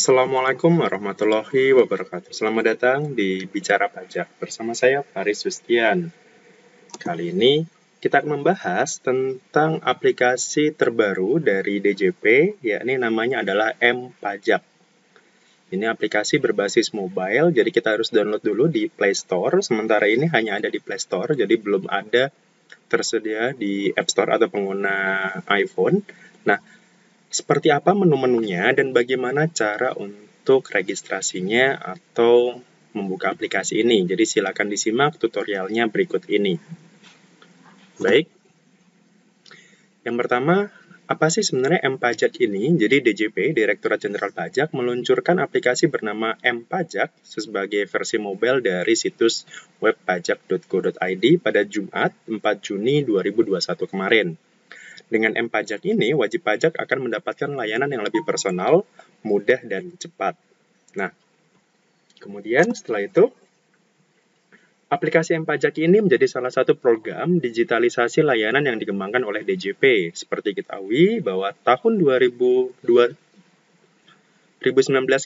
Assalamualaikum warahmatullahi wabarakatuh. Selamat datang di Bicara Pajak bersama saya Faris Sustian. Kali ini kita akan membahas tentang aplikasi terbaru dari DJP, yakni namanya adalah M-Pajak. Ini aplikasi berbasis mobile, jadi kita harus download dulu di Play Store. Sementara ini hanya ada di Play Store, jadi belum ada tersedia di App Store atau pengguna iPhone. Nah, seperti apa menu-menunya dan bagaimana cara untuk registrasinya atau membuka aplikasi ini. Jadi silakan disimak tutorialnya berikut ini. Baik. Yang pertama, apa sih sebenarnya M-Pajak ini? Jadi DJP, Direktorat Jenderal Pajak, meluncurkan aplikasi bernama M-Pajak sebagai versi mobile dari situs web pajak.go.id pada Jumat 4 Juni 2021 kemarin. Dengan M-Pajak ini, wajib pajak akan mendapatkan layanan yang lebih personal, mudah, dan cepat. Nah, kemudian setelah itu, aplikasi M-Pajak ini menjadi salah satu program digitalisasi layanan yang dikembangkan oleh DJP. Seperti ketahui bahwa tahun 2019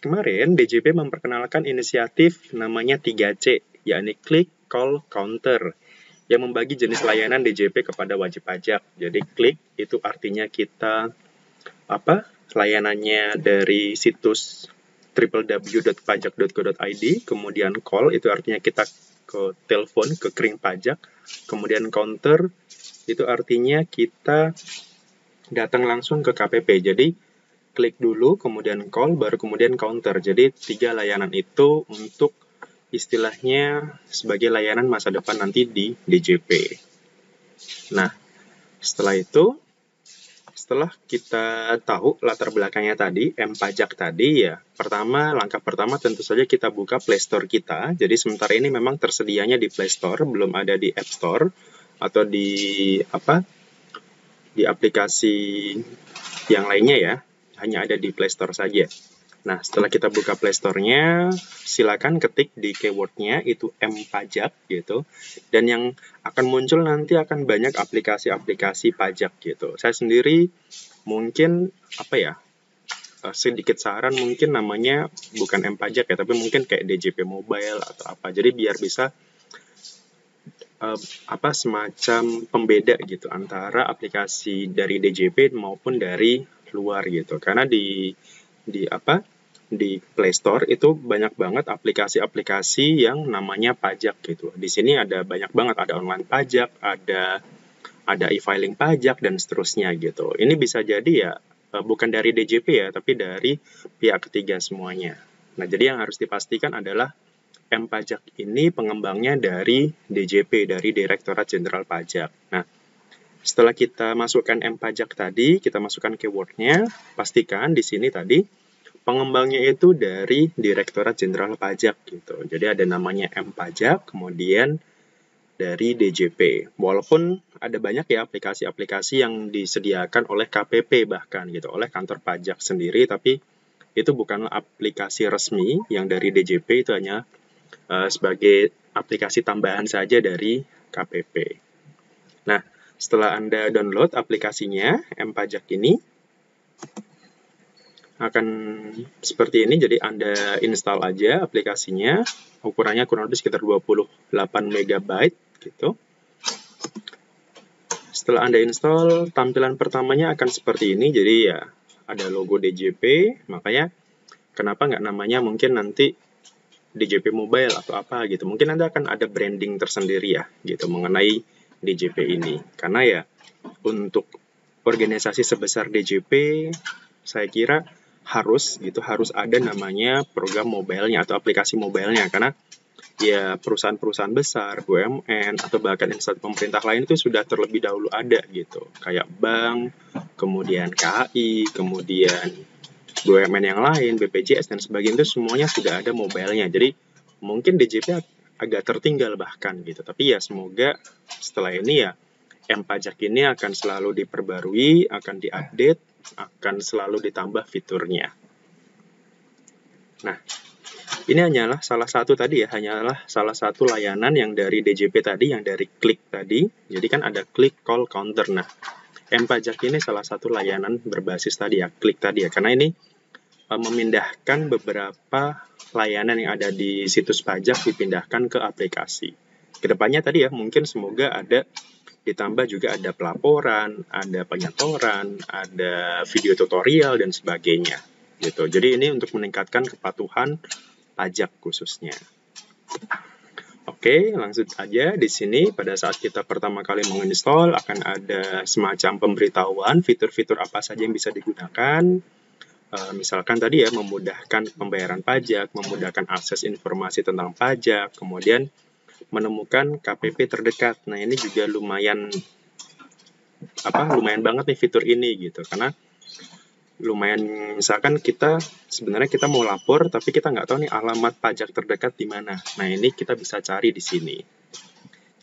kemarin, DJP memperkenalkan inisiatif namanya 3C, yakni Click, Call, Counter, yang membagi jenis layanan DJP kepada wajib pajak. Jadi klik itu artinya kita layanannya dari situs www.pajak.go.id, kemudian call itu artinya kita ke telepon ke kering pajak, kemudian counter itu artinya kita datang langsung ke KPP. Jadi klik dulu, kemudian call, baru kemudian counter. Jadi 3 layanan itu untuk istilahnya sebagai layanan masa depan nanti di DJP. Nah, setelah kita tahu latar belakangnya tadi, M-Pajak tadi ya, langkah pertama tentu saja kita buka Play Store kita. Jadi sementara ini memang tersedianya di Play Store, belum ada di App Store atau di aplikasi yang lainnya ya, hanya ada di Play Store saja. Nah, setelah kita buka Play Store-nya, silakan ketik di keyword-nya itu M-Pajak gitu. Dan yang akan muncul nanti akan banyak aplikasi-aplikasi pajak gitu. Saya sendiri mungkin sedikit saran mungkin namanya bukan M-Pajak ya, tapi mungkin kayak DJP Mobile atau apa. Jadi biar bisa semacam pembeda gitu antara aplikasi dari DJP maupun dari luar gitu. Karena di Play Store itu banyak banget aplikasi-aplikasi yang namanya pajak gitu. Di sini ada banyak banget, ada online pajak, ada e-filing pajak dan seterusnya gitu. Ini bisa jadi ya bukan dari DJP ya, tapi dari pihak ketiga semuanya. Nah, jadi yang harus dipastikan adalah M-Pajak ini pengembangnya dari DJP, dari Direktorat Jenderal Pajak. Nah, setelah kita masukkan M-Pajak tadi, kita masukkan keyword-nya, pastikan di sini tadi pengembangnya itu dari Direktorat Jenderal Pajak gitu. Jadi ada namanya M-Pajak, kemudian dari DJP. Walaupun ada banyak ya aplikasi-aplikasi yang disediakan oleh KPP bahkan gitu, oleh kantor pajak sendiri, tapi itu bukanlah aplikasi resmi yang dari DJP, itu hanya sebagai aplikasi tambahan saja dari KPP. Nah, setelah Anda download aplikasinya, M-Pajak ini akan seperti ini. Jadi Anda install aja aplikasinya, ukurannya kurang lebih sekitar 28 MB gitu. Setelah Anda install, tampilan pertamanya akan seperti ini. Jadi ya ada logo DJP, makanya kenapa nggak namanya mungkin nanti DJP Mobile atau apa gitu. Mungkin Anda akan ada branding tersendiri ya gitu mengenai DJP ini. Karena ya untuk organisasi sebesar DJP, saya kira harus ada namanya program mobilenya atau aplikasi mobilenya, karena ya perusahaan-perusahaan besar, BUMN atau bahkan instansi pemerintah lain itu sudah terlebih dahulu ada gitu, kayak bank, kemudian KAI, kemudian BUMN yang lain, BPJS dan sebagainya, itu semuanya sudah ada mobilenya. Jadi mungkin DJP agak tertinggal bahkan gitu, tapi ya semoga setelah ini ya M-Pajak ini akan selalu diperbarui, akan diupdate, akan selalu ditambah fiturnya. Nah, ini hanyalah salah satu layanan yang dari DJP tadi, yang dari klik tadi. Jadi kan ada klik, call, counter. Nah, M-Pajak ini salah satu layanan berbasis tadi ya, klik tadi ya. Karena ini memindahkan beberapa layanan yang ada di situs pajak dipindahkan ke aplikasi. Kedepannya tadi ya, mungkin semoga ada ditambah juga ada pelaporan, ada penyetoran, ada video tutorial dan sebagainya. Gitu. Jadi ini untuk meningkatkan kepatuhan pajak khususnya. Oke, langsung aja di sini pada saat kita pertama kali menginstall akan ada semacam pemberitahuan fitur-fitur apa saja yang bisa digunakan. Misalkan tadi ya, memudahkan pembayaran pajak, memudahkan akses informasi tentang pajak, kemudian menemukan KPP terdekat. Nah, ini juga lumayan banget nih fitur ini gitu, karena lumayan, misalkan sebenarnya kita mau lapor tapi kita nggak tahu nih alamat pajak terdekat di mana. Nah, ini kita bisa cari di sini.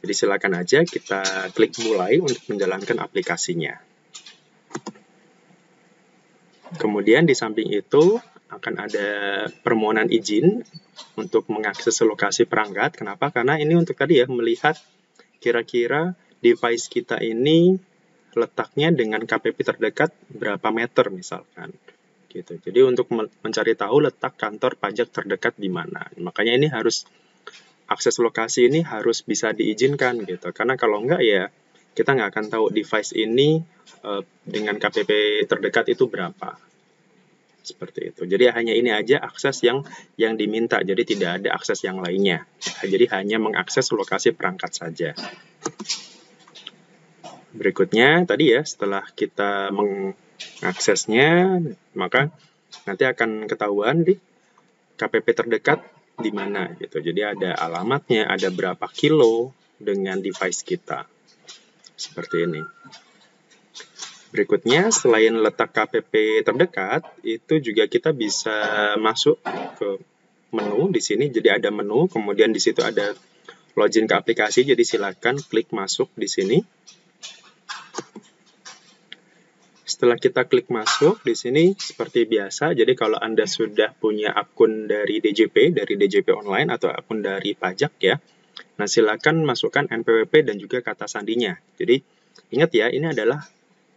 Jadi silakan aja kita klik mulai untuk menjalankan aplikasinya. Kemudian di samping itu akan ada permohonan izin untuk mengakses lokasi perangkat. Kenapa? Karena ini untuk tadi ya, melihat kira-kira device kita ini letaknya dengan KPP terdekat berapa meter misalkan. Gitu. Jadi untuk mencari tahu letak kantor pajak terdekat di mana. Makanya ini harus, akses lokasi ini harus bisa diizinkan gitu. Karena kalau enggak ya kita nggak akan tahu device ini dengan KPP terdekat itu berapa. Seperti itu. Jadi hanya ini aja akses yang diminta. Jadi tidak ada akses yang lainnya. Jadi hanya mengakses lokasi perangkat saja. Berikutnya tadi ya, setelah kita mengaksesnya, maka nanti akan ketahuan di KPP terdekat di mana gitu. Jadi ada alamatnya, ada berapa kilo dengan device kita. Seperti ini. Berikutnya, selain letak KPP terdekat, itu juga kita bisa masuk ke menu di sini. Jadi ada menu, kemudian di situ ada login ke aplikasi. Jadi silakan klik masuk di sini. Setelah kita klik masuk di sini seperti biasa. Jadi kalau Anda sudah punya akun dari DJP online atau akun dari pajak ya, nah silakan masukkan NPWP dan juga kata sandinya. Jadi ingat ya, ini adalah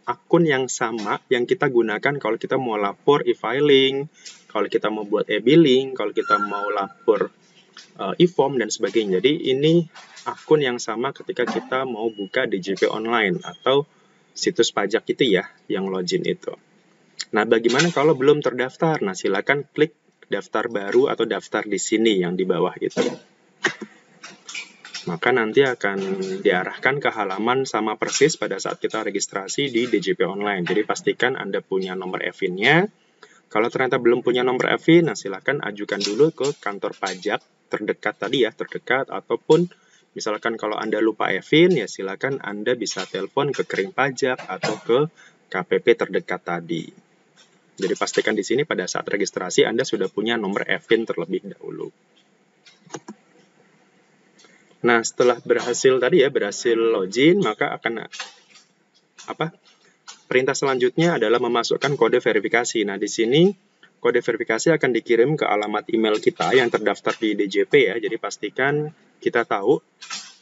akun yang sama yang kita gunakan kalau kita mau lapor e-filing, kalau kita mau buat e-billing, kalau kita mau lapor e-form dan sebagainya. Jadi ini akun yang sama ketika kita mau buka DJP online atau situs pajak itu ya, yang login itu. Nah, bagaimana kalau belum terdaftar? Nah, silakan klik daftar baru atau daftar di sini yang di bawah itu. Maka nanti akan diarahkan ke halaman sama persis pada saat kita registrasi di DJP Online. Jadi pastikan Anda punya nomor EVIN-nya. Kalau ternyata belum punya nomor EVIN, nah silakan ajukan dulu ke kantor pajak terdekat tadi ya, terdekat, ataupun misalkan kalau Anda lupa EVIN, ya silakan Anda bisa telepon ke Kering Pajak atau ke KPP terdekat tadi. Jadi pastikan di sini pada saat registrasi Anda sudah punya nomor EVIN terlebih dahulu. Nah, setelah berhasil login, maka akan perintah selanjutnya adalah memasukkan kode verifikasi. Nah, di sini kode verifikasi akan dikirim ke alamat email kita yang terdaftar di DJP ya. Jadi pastikan kita tahu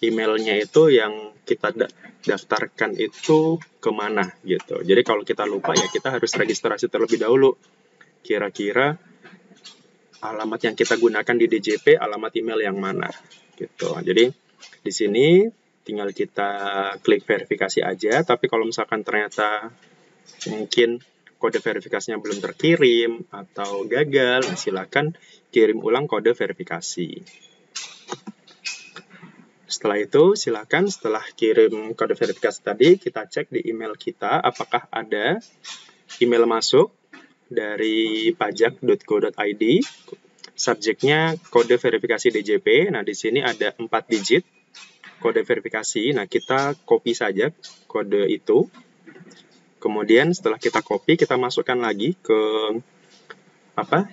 emailnya itu yang kita daftarkan itu kemana gitu. Jadi kalau kita lupa ya kita harus registrasi terlebih dahulu. Kira-kira alamat yang kita gunakan di DJP alamat email yang mana gitu. Jadi di sini tinggal kita klik verifikasi aja. Tapi kalau misalkan ternyata mungkin kode verifikasinya belum terkirim atau gagal, silakan kirim ulang kode verifikasi. Setelah itu, silakan setelah kirim kode verifikasi tadi, kita cek di email kita apakah ada email masuk dari pajak.go.id. Subjeknya kode verifikasi DJP. Nah, di sini ada 4 digit kode verifikasi. Nah, kita copy saja kode itu. Kemudian setelah kita copy, kita masukkan lagi ke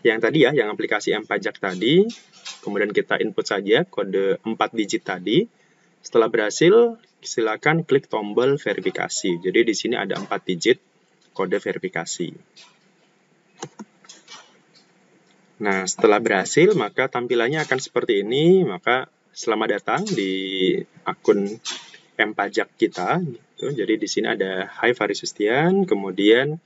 yang tadi ya, yang aplikasi M-Pajak tadi. Kemudian kita input saja kode 4 digit tadi. Setelah berhasil, silakan klik tombol verifikasi. Jadi di sini ada 4 digit kode verifikasi. Nah, setelah berhasil, maka tampilannya akan seperti ini. Maka selamat datang di akun M-Pajak kita. Gitu. Jadi di sini ada Hai Faris Sustian, kemudian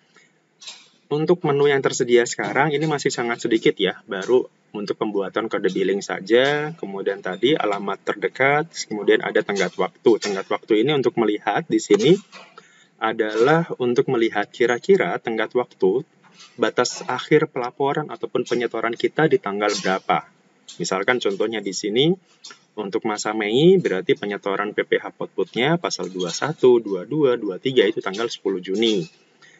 Untuk menu yang tersedia sekarang ini masih sangat sedikit ya, baru untuk pembuatan kode billing saja, kemudian tadi alamat terdekat, kemudian ada tenggat waktu. Tenggat waktu ini untuk melihat di sini adalah untuk melihat kira-kira tenggat waktu batas akhir pelaporan ataupun penyetoran kita di tanggal berapa. Misalkan contohnya di sini untuk masa Mei berarti penyetoran PPh output-nya pasal 21, 22, 23 itu tanggal 10 Juni.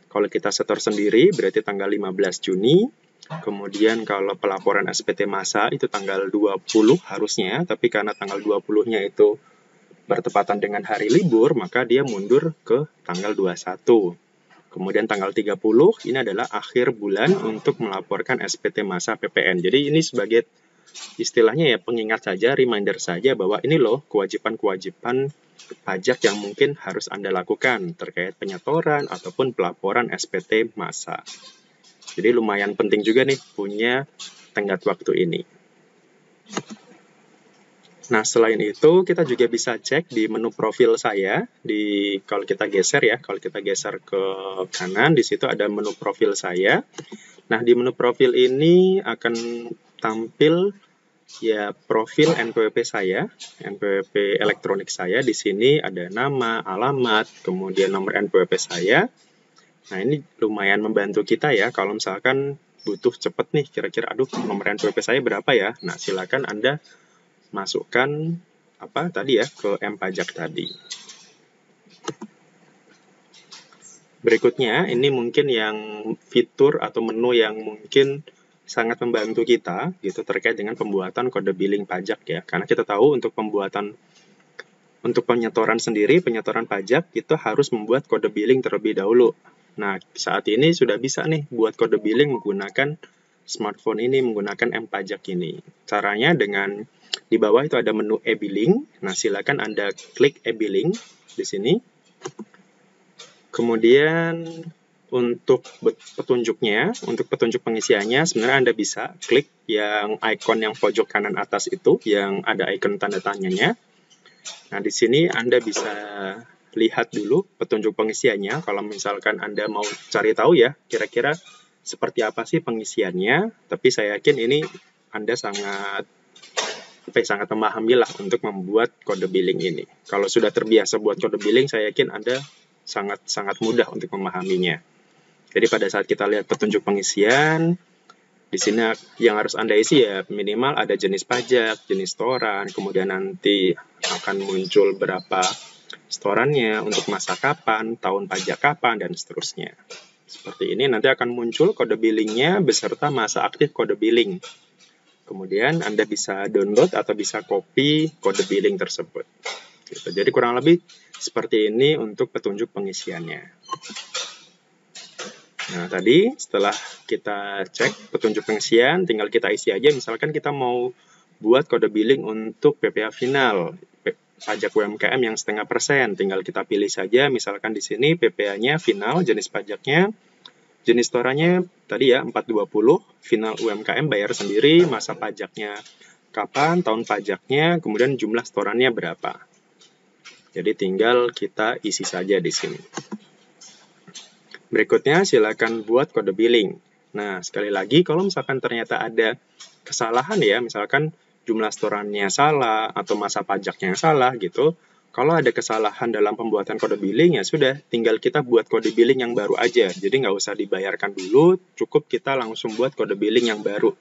Kalau kita setor sendiri berarti tanggal 15 Juni. Kemudian kalau pelaporan SPT masa itu tanggal 20 harusnya, tapi karena tanggal 20-nya itu bertepatan dengan hari libur, maka dia mundur ke tanggal 21. Kemudian tanggal 30 ini adalah akhir bulan untuk melaporkan SPT masa PPN. Jadi ini sebagai istilahnya ya pengingat saja, reminder saja bahwa ini loh kewajiban-kewajiban pajak yang mungkin harus Anda lakukan terkait penyetoran ataupun pelaporan SPT masa. Jadi lumayan penting juga nih punya tenggat waktu ini. Nah, selain itu kita juga bisa cek di menu profil saya, kalau kita geser ke kanan, di situ ada menu profil saya. Nah, di menu profil ini akan tampil ya profil NPWP saya, NPWP elektronik saya. Di sini ada nama, alamat, kemudian nomor NPWP saya. Nah, ini lumayan membantu kita ya kalau misalkan butuh cepet nih, kira-kira aduh nomor NPWP saya berapa ya. Nah, silakan Anda masukkan ke M-Pajak tadi. Berikutnya, ini mungkin yang fitur atau menu yang mungkin sangat membantu kita gitu terkait dengan pembuatan kode billing pajak ya. Karena kita tahu untuk penyetoran sendiri, penyetoran pajak itu harus membuat kode billing terlebih dahulu. Nah, saat ini sudah bisa nih buat kode billing menggunakan smartphone ini, menggunakan M-Pajak ini. Caranya dengan di bawah itu ada menu e-billing. Nah, silakan Anda klik e-billing di sini. Kemudian untuk petunjuknya, untuk petunjuk pengisiannya, sebenarnya Anda bisa klik yang ikon yang pojok kanan atas itu, yang ada ikon tanda tanyanya. Nah, di sini Anda bisa lihat dulu petunjuk pengisiannya. Kalau misalkan Anda mau cari tahu ya, kira-kira seperti apa sih pengisiannya. Tapi saya yakin ini Anda sangat memahami lah untuk membuat kode billing ini. Kalau sudah terbiasa buat kode billing, saya yakin Anda sangat mudah untuk memahaminya. Jadi pada saat kita lihat petunjuk pengisian, di sini yang harus Anda isi ya minimal ada jenis pajak, jenis setoran, kemudian nanti akan muncul berapa setorannya, untuk masa kapan, tahun pajak kapan, dan seterusnya. Seperti ini nanti akan muncul kode billingnya beserta masa aktif kode billing. Kemudian Anda bisa download atau bisa copy kode billing tersebut. Gitu. Jadi kurang lebih seperti ini untuk petunjuk pengisiannya. Nah, tadi setelah kita cek petunjuk pengisian, tinggal kita isi aja. Misalkan kita mau buat kode billing untuk PPh final, pajak UMKM yang 0,5%, tinggal kita pilih saja. Misalkan di sini PPh-nya final, jenis pajaknya, jenis setorannya tadi ya 420, final UMKM bayar sendiri, masa pajaknya kapan, tahun pajaknya, kemudian jumlah setorannya berapa. Jadi tinggal kita isi saja di sini. Berikutnya silakan buat kode billing. Nah, sekali lagi kalau misalkan ternyata ada kesalahan ya, misalkan jumlah setorannya salah atau masa pajaknya salah gitu, kalau ada kesalahan dalam pembuatan kode billing ya sudah, tinggal kita buat kode billing yang baru aja. Jadi nggak usah dibayarkan dulu, cukup kita langsung buat kode billing yang baru.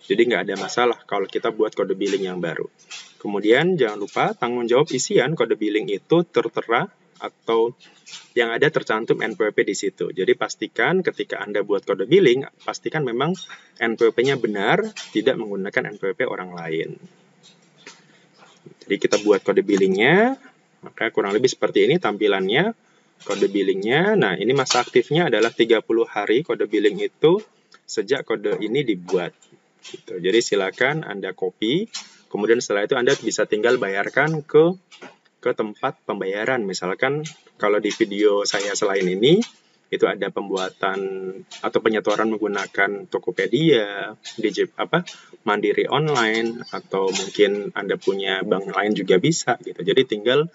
Jadi nggak ada masalah kalau kita buat kode billing yang baru. Kemudian jangan lupa tanggung jawab isian kode billing itu tertera atau yang ada tercantum NPWP di situ. Jadi pastikan ketika Anda buat kode billing, pastikan memang NPWP-nya benar, tidak menggunakan NPWP orang lain. Jadi kita buat kode billingnya, maka kurang lebih seperti ini tampilannya, kode billingnya. Nah, ini masa aktifnya adalah 30 hari kode billing itu sejak kode ini dibuat. Gitu. Jadi silakan Anda copy, kemudian setelah itu Anda bisa tinggal bayarkan ke tempat pembayaran. Misalkan kalau di video saya selain ini, itu ada pembuatan atau penyetoran menggunakan Tokopedia, Mandiri online, atau mungkin Anda punya bank lain juga bisa gitu. Jadi tinggal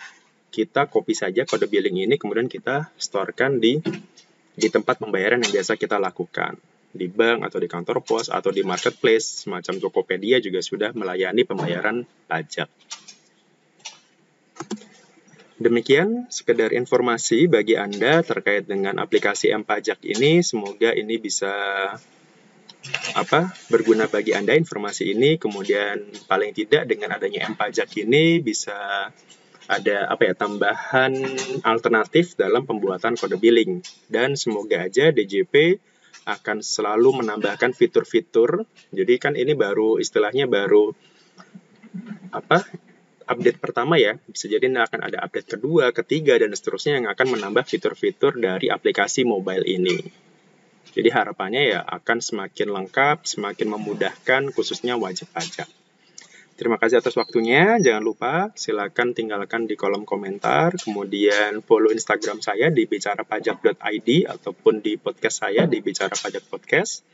kita copy saja kode billing ini, kemudian kita storekan di di tempat pembayaran yang biasa kita lakukan. Di bank atau di kantor pos atau di marketplace, semacam Tokopedia juga sudah melayani pembayaran pajak. Demikian sekedar informasi bagi Anda terkait dengan aplikasi M-Pajak ini. Semoga ini bisa berguna bagi Anda informasi ini. Kemudian paling tidak dengan adanya M-Pajak ini bisa ada tambahan alternatif dalam pembuatan kode billing. Dan semoga aja DJP akan selalu menambahkan fitur-fitur. Jadi kan ini istilahnya baru update pertama ya, bisa jadi akan ada update kedua, ketiga, dan seterusnya yang akan menambah fitur-fitur dari aplikasi mobile ini. Jadi harapannya ya akan semakin lengkap, semakin memudahkan khususnya wajib pajak. Terima kasih atas waktunya, jangan lupa silakan tinggalkan di kolom komentar, kemudian follow Instagram saya di bicarapajak.id ataupun di podcast saya di Bicara Pajak Podcast.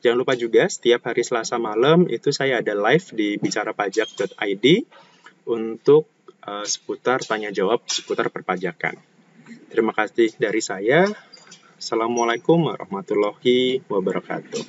Jangan lupa juga setiap hari Selasa malam itu saya ada live di bicarapajak.id untuk seputar tanya jawab seputar perpajakan. Terima kasih dari saya. Assalamualaikum warahmatullahi wabarakatuh.